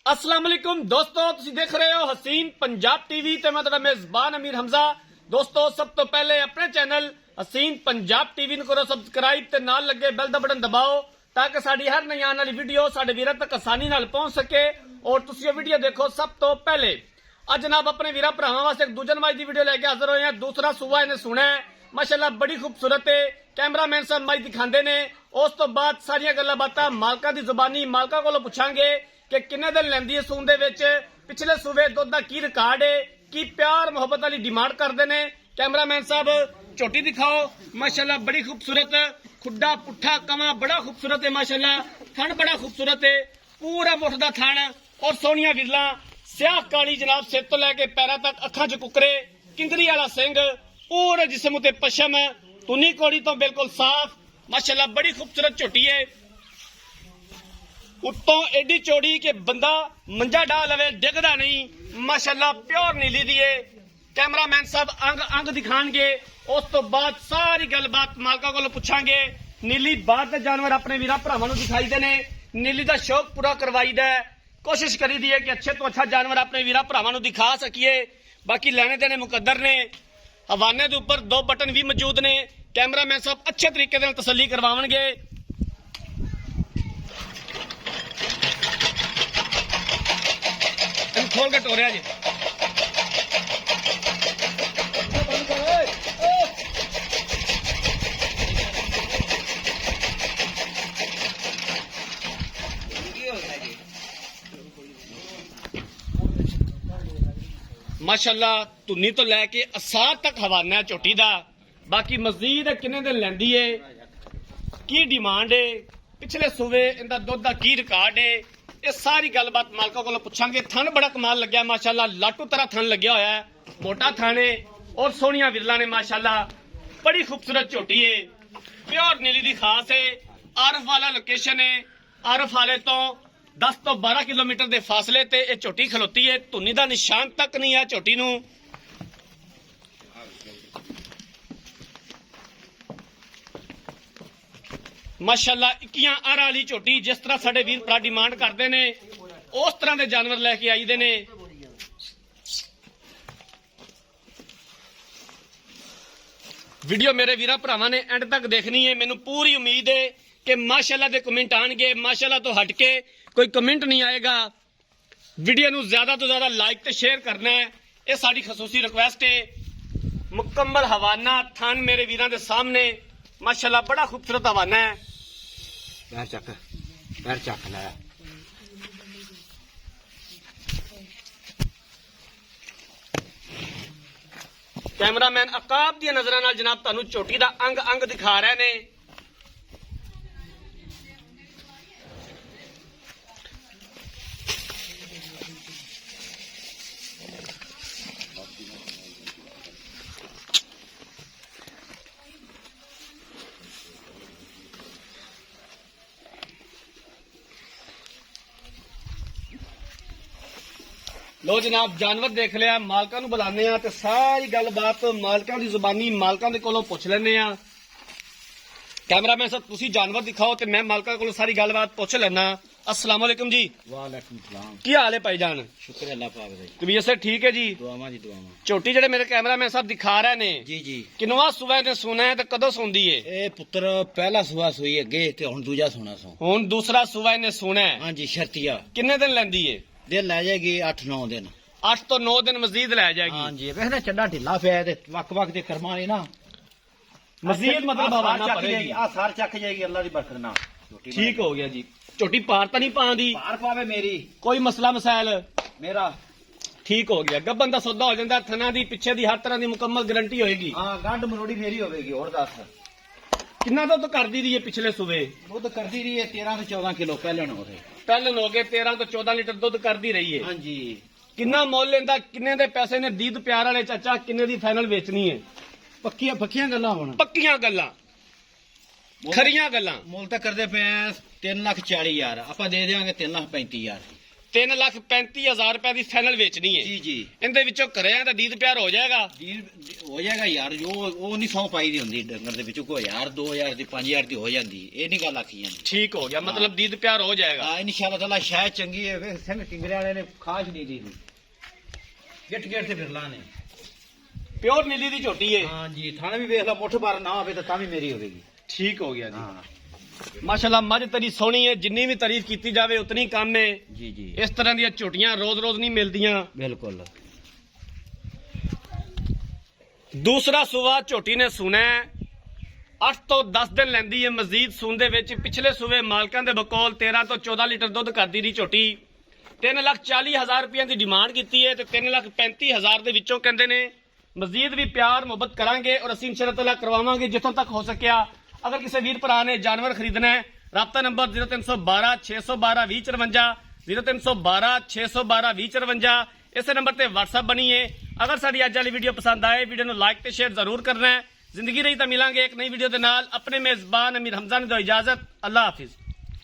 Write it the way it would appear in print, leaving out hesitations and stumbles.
अस्सलाम वालेकुम दोस्तों, ਤੁਸੀਂ देख रहे हो हसीन पंजाब टीवी ਤੇ ਮੈਂ ਤੁਹਾਡਾ ਮੇਜ਼ਬਾਨ ਅਮੀਰ ਹਮਜ਼ਾ। ਦੋਸਤੋ, ਸਭ ਤੋਂ ਪਹਿਲੇ ਆਪਣੇ ਚੈਨਲ ਹਸੀਨ पंजाब टीवी ਨੂੰ ਕਰੋ ਸਬਸਕ੍ਰਾਈਬ ਤੇ ਨਾਲ ਲੱਗੇ ਬੈਲ ਦਾ ਬਟਨ ਦਬਾਓ ਤਾਂ ਕਿ ਸਾਡੀ ਹਰ ਨਈ ਆਉਣ ਵਾਲੀ ਵੀਡੀਓ ਸਾਡੇ ਵੀਰਾਂ ਤੱਕ ਆਸਾਨੀ ਨਾਲ ਪਹੁੰਚ ਸਕੇ ਔਰ ਤੁਸੀਂ ਇਹ ਵੀਡੀਓ ਦੇਖੋ ਸਭ ਤੋਂ ਪਹਿਲੇ। ਅੱਜ ਜਨਾਬ ਆਪਣੇ ਵੀਰਾਂ ਭਰਾਵਾਂ ਵਾਸਤੇ ਇੱਕ ਦੂਜਨ ਮਾਈ ਦੀ ਵੀਡੀਓ ਲੈ ਕੇ ਹਾਜ਼ਰ ਹੋਏ ਹਾਂ। ਦੂਸਰਾ ਸੂਆ ਇਹਨੇ ਸੁਣਾ ਹੈ, ਮਾਸ਼ਾਅੱਲਾ ਬੜੀ ਖੂਬਸੂਰਤ ਹੈ। कैमरामैन साहब माई दिखाते ने, उस तो बाद सारिया गल्लां बातां मालकां दी जुबानी मालकां कोलों पुछांगे कि किन्ने दिन लैंदी है सून दे विच, पिछले सूबे दुध दा की रिकॉर्ड है, की प्यार मोहब्बत वाली डिमांड करते ने। कैमरामैन साहब झोटी दिखाओ, माशाअल्लाह बड़ी खूबसूरत, खुड्डा पुट्ठा कमा बड़ा खूबसूरत है माशाअल्लाह, थन बड़ा खूबसूरत है, पूरा मुठ दा थन और सोहणियां विरलां, स्याह काली जनाब सिर तो लैके पैरां तक, अखां च कुकरे, किंगरी वाला सिंह, पूरे जिस्म उत्ते पशम, तुनी कोड़ी तो बिल्कुल साफ, माशाअल्लाह बड़ी खूबसूरत झोटी है। उत्तों एडी चौड़ी कि बंदा मंजा डा लवे डिगदा नहीं, माशाअल्लाह प्योर नीली दी है। कैमरामैन साहब अंग अंग दिखाएंगे, उस तो बाद सारी गलबात मालका को पुछांगे। नीली बाहर के जानवर अपने वीरा भरावां नूं दिखाई दे ने, नीली दा शौक पूरा करवाईदा है, कोशिश करी दी है कि अच्छे तो अच्छा जानवर अपने वीरा भरावां नूं दिखा सकीए। बाकी लेने देने मुकद्दर ने, हवाने के उपर दो बटन भी मौजूद ने। कैमरामैन साहब अच्छे तरीके से तसल्ली करवाएंगे। खोल के टोरिया जी माशाअल्लाह धुनी तो लैके असार तक हवाना है झोटी दा। बाकी मजीद किन्ने दिन लैंदी है, की डिमांड है, पिछले सूबे इनका दुध का की रिकॉर्ड है, ये सारी गलबात मालका को पुछांगे। थन बड़ा कमाल लग्या माशाअल्लाह, लाटू तरह थन लग्या होया है, मोटा थन है और सोहणियां विरलां ने माशाअल्लाह, बड़ी खूबसूरत झोटी है, प्योर नीली दी खास है। आरफ वाला लोकेशन है, आरफ वाले तो 10 तो 12 किलोमीटर के फासले ते ये झोटी खलोती है। धुनी का निशान तक नहीं है झोटी नूं। माशाअल्लाह 21 आरा वाली झोटी, जिस तरह साडे वीर भरा डिमांड करते हैं उस तरह के जानवर लैके आई दे ने। वीडियो मेरे वीरा भरावां ने एंड तक देखनी है। मैनूं पूरी उम्मीद है कि माशाअल्लाह दे कमेंट आएंगे, माशाअल्लाह तो हट के कोई कमेंट नहीं आएगा। वीडियो नूं ज्यादा तो ज्यादा लाइक ते शेयर करना है, ये साडी खसूसी रिक्वेस्ट है। मुकम्मल हवाना थान मेरे वीरां दे सामने, माशाअल्लाह बड़ा खूबसूरत हवाना है। पैर चक ला कैमरामैन अकाब दी नजरां नाल जनाब तुहानूं झोटी दा अंग अंग दिखा रहे ने। लो जनाब जानवर देख लिया, मालकां नूं बुलाने आ ते सारी गलबात मालकां दी जुबानी मालकां दे कोलों पुछ लैने आ। कैमरामैन साहब तुसी जानवर दिखाओ ते मैं मालकां कोलों सारी गलबात पुछ लैना। अस्सलाम वालेकुम जी। वालेकुम सलाम। की हाल है भाईजान? शुक्र अल्लाह पाक दा। तबीयत से ठीक है जी? दुआवां जी दुआवां। झोटी जेडे मेरे कैमरामैन साहब दिखा रहे ने, जी जी, किनवा सुबह ने सुना है ते कदों सुनदी है? ए पुत्र पहला सुआ सोई अगे ते हुण दूजा सोना सो। हुण दूसरा सुबह ने सुना है। हां जी, शर्तिया किन्ने दिन लैंदी है? दिन लै जाएगी 8-9 दिन। 8 तो 9 दिन मजीद लै जाएगी। हां जी, वैसे चड्डा ढिला पिया है ते वक वक दे कर्मा ने ना मजीद मतलब हवाना पड़ेगी। आ सार चक जाएगी अल्लाह दी बरकत नाल। ठीक हो गया जी। झोटी पार तो नहीं पांदी? पार पावे मेरी, कोई मसला मसाइल? मेरा ठीक हो गया। गब्बन का सौदा हो जाता, थना दी पिछे दी हर तरह की मुकम्मल गारंटी होगी। हां, गंढ मरोड़ी फेरी होगी। और दस कितना दुध कर दी रही है पिछले सुबह? दुध करती रही है 13 से 14 किलो। पहले हो गए, पहले हो गए 13 तो 14 लीटर दुध कर दी रही है। हां जी। किन्ना मोल लेंदा, किन्ने दे पैसे ने दीद प्यार वाले चाचा, किन्ने दी फाइनल बेचनी है? पक्कियां पक्कियां गल्लां होण, पक्कियां गल्लां, खरियां गल्लां। मुल तो करते पे 3,40,000, आप दे देंगे 3,35,000। 3,35,000 ਰੁਪਏ ਦੀ ਫਾਈਨਲ ਵੇਚਣੀ ਹੈ ਜੀ ਜੀ ਇਹਦੇ ਵਿੱਚੋਂ ਘਰਿਆਂ ਦਾ ਦੀਦ ਪਿਆਰ ਹੋ ਜਾਏਗਾ। ਹੋ ਜਾਏਗਾ ਯਾਰ, ਜੋ ਉਹ ਨਹੀਂ ਸੌ ਪਾਈ ਦੀ ਹੁੰਦੀ ਡੰਗਰ ਦੇ ਵਿੱਚੋਂ, ਕੋਈ 1000 2000 ਦੀ 5000 ਦੀ ਹੋ ਜਾਂਦੀ, ਇਹ ਨਹੀਂ ਗੱਲ ਆਖੀ ਜਾਂਦੀ। ਠੀਕ ਹੋ ਗਿਆ, ਮਤਲਬ ਦੀਦ ਪਿਆਰ ਹੋ ਜਾਏਗਾ। ਹਾਂ ਇਨਸ਼ਾਅੱਲਾ ਤਾਲਾ ਸ਼ਾਇਦ ਚੰਗੀ ਹੈ। ਵੇਖ ਸਿੰਘ ਟਿੰਗਰੇ ਵਾਲੇ ਨੇ ਖਾਸ਼ ਨਹੀਂ ਦੀ ਗਿੱਟ ਗਿੱਟ ਤੇ ਫਿਰਲਾ ਨੇ। ਪਿਓਰ ਨੀਲੀ ਦੀ ਝੋਟੀ ਹੈ। ਹਾਂ ਜੀ, ਥਾਣੇ ਵੀ ਵੇਖ ਲਾ, ਮੁੱਠ ਬਾਰ ਨਾ ਹੋਵੇ ਤਾਂ ਵੀ ਮੇਰੀ ਹੋਵੇਗੀ। ਠੀਕ ਹੋ ਗਿਆ ਜੀ। ਹਾਂ ਮਾਸ਼ਾਅੱਲਾ ਮੱਝ ਤੇਰੀ ਸੋਹਣੀ ਹੈ, ਜਿੰਨੀ ਵੀ ਤਾਰੀਫ ਕੀਤੀ ਜਾਵੇ ਉਤਨੀ ਕਮ ਹੈ। ਜੀ ਜੀ ਇਸ ਤਰ੍ਹਾਂ ਦੀਆਂ ਝੋਟੀਆਂ ਰੋਜ਼-ਰੋਜ਼ ਨਹੀਂ ਮਿਲਦੀਆਂ। ਬਿਲਕੁਲ। ਦੂਸਰਾ ਸੂਆ ਝੋਟੀ ਨੇ ਸੁਣਾ 8 ਤੋਂ 10 ਦਿਨ ਲੈਂਦੀ ਹੈ ਮਜ਼ੀਦ ਸੂਣ ਦੇ ਵਿੱਚ। ਪਿਛਲੇ ਸੂਵੇ ਮਾਲਕਾਂ ਦੇ ਬਕੌਲ 13 ਤੋਂ 14 ਲੀਟਰ ਦੁੱਧ ਕਰਦੀ ਦੀ ਝੋਟੀ। 3,40,000 ਰੁਪਏ ਦੀ ਡਿਮਾਂਡ ਕੀਤੀ ਹੈ ਤੇ 3,35,000 ਦੇ ਵਿੱਚੋਂ ਕਹਿੰਦੇ ਨੇ ਮਜ਼ੀਦ ਵੀ ਪਿਆਰ ਮੁਹੱਬਤ ਕਰਾਂਗੇ ਔਰ ਅਸੀਂ ਇਨਸ਼ਾਅੱਲਾ ਤਾਲਾ ਕਰਵਾਵਾਂਗੇ ਜਿੱਥੋਂ ਤੱਕ ਹੋ ਸਕਿਆ। ਅਗਰ ਕਿਸੇ ਵੀਰ ਭਰਾ ਨੇ ਜਾਨਵਰ ਖਰੀਦਣਾ ਹੈ, ਰਾਬਤਾ ਨੰਬਰ 0312 612 2054 0312 612 2054। ਇਸੇ ਨੰਬਰ ਤੇ WhatsApp ਬਣੀਏ। ਅਗਰ ਸਾਡੀ ਅੱਜ ਵਾਲੀ ਵੀਡੀਓ ਪਸੰਦ ਆਏ, ਵੀਡੀਓ ਨੂੰ ਲਾਈਕ ਤੇ ਸ਼ੇਅਰ ਜ਼ਰੂਰ ਕਰਨਾ ਹੈ। ਜ਼ਿੰਦਗੀ ਰਹੀ ਤਾਂ ਮਿਲਾਂਗੇ ਇੱਕ ਨਈ ਵੀਡੀਓ ਦੇ ਨਾਲ। ਆਪਣੇ ਮੇਜ਼ਬਾਨ ਅਮੀਰ ਹਮਜ਼ਾ ਨੇ ਦਿਓ ਇਜਾਜ਼ਤ। ਅੱਲਾਹ ਹਾਫਿਜ਼।